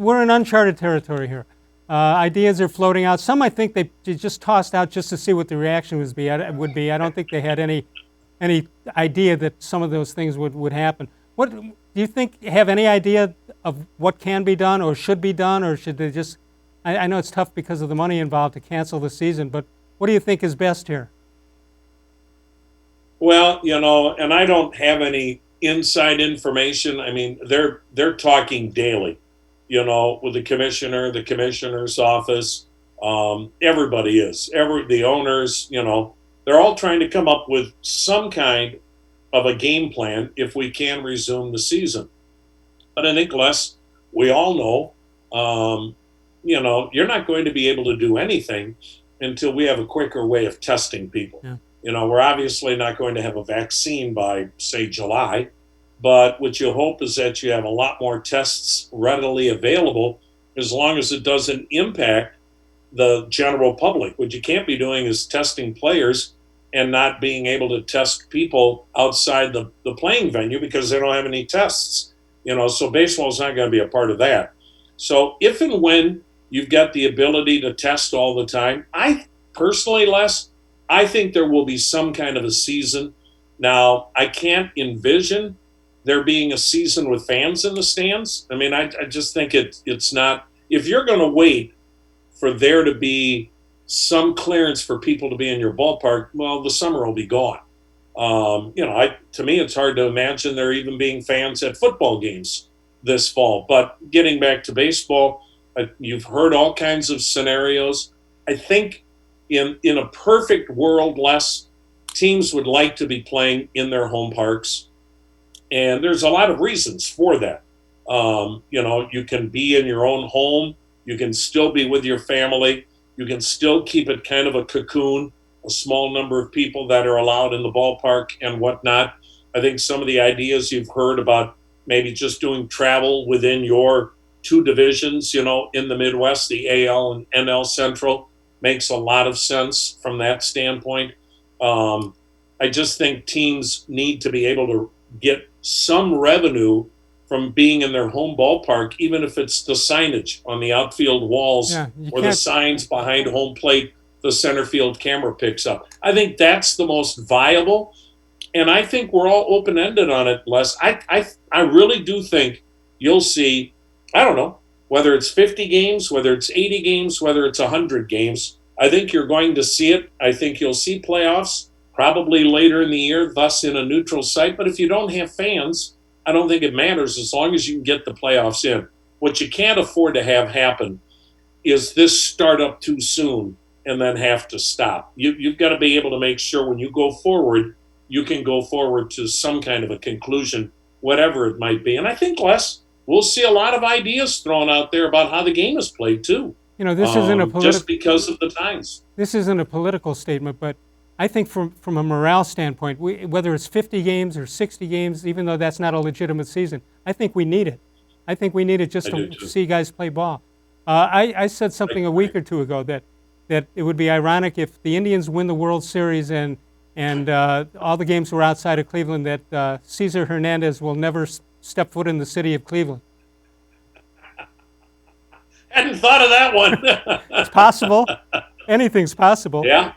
we're in uncharted territory here. Ideas are floating out. Some I think they just tossed out just to see what the reaction would be. I don't think they had any idea that some of those things would happen. What do you think? Have any idea of what can be done or should be done, or should they just? I know it's tough because of the money involved to cancel the season, but what do you think is best here? Well, and I don't have any inside information. I mean, they're talking daily, with the commissioner, the commissioner's office. Everybody is. The owners, they're all trying to come up with some kind of a game plan if we can resume the season. But I think, Les, we all know, you're not going to be able to do anything until we have a quicker way of testing people. Yeah. We're obviously not going to have a vaccine by, say, July, but what you hope is that you have a lot more tests readily available as long as it doesn't impact the general public. What you can't be doing is testing players and not being able to test people outside the playing venue because they don't have any tests. So baseball is not going to be a part of that. So if and when you've got the ability to test all the time, I personally, Les, I think there will be some kind of a season. Now, I can't envision there being a season with fans in the stands. I mean, I just think it's not. If you're going to wait for there to be some clearance for people to be in your ballpark, well, the summer will be gone. To me, it's hard to imagine there even being fans at football games this fall. But getting back to baseball, you've heard all kinds of scenarios. I think in a perfect world, Les, teams would like to be playing in their home parks. And there's a lot of reasons for that. You can be in your own home. You can still be with your family. You can still keep it kind of a cocoon, a small number of people that are allowed in the ballpark and whatnot. I think some of the ideas you've heard about maybe just doing travel within your two divisions, in the Midwest, the AL and NL Central, makes a lot of sense from that standpoint. I just think teams need to be able to get some revenue from being in their home ballpark, even if it's the signage on the outfield walls or the signs behind home plate the center field camera picks up. I think that's the most viable, and I think we're all open-ended on it, Les. I really do think you'll see, I don't know, whether it's 50 games, whether it's 80 games, whether it's 100 games, I think you're going to see it. I think you'll see playoffs probably later in the year, thus in a neutral site. But if you don't have fans, I don't think it matters as long as you can get the playoffs in. What you can't afford to have happen is this start up too soon and then have to stop. You've got to be able to make sure when you go forward, you can go forward to some kind of a conclusion, whatever it might be. And I think, Les, we'll see a lot of ideas thrown out there about how the game is played, too. This isn't a just because of the times. This isn't a political statement, but I think from a morale standpoint, whether it's 50 games or 60 games, even though that's not a legitimate season, I think we need it. I think we need it just to see guys play ball. I said something a week or two ago that it would be ironic if the Indians win the World Series and all the games were outside of Cleveland, that Cesar Hernandez will never step foot in the city of Cleveland. Hadn't thought of that one. It's possible. Anything's possible. Yeah.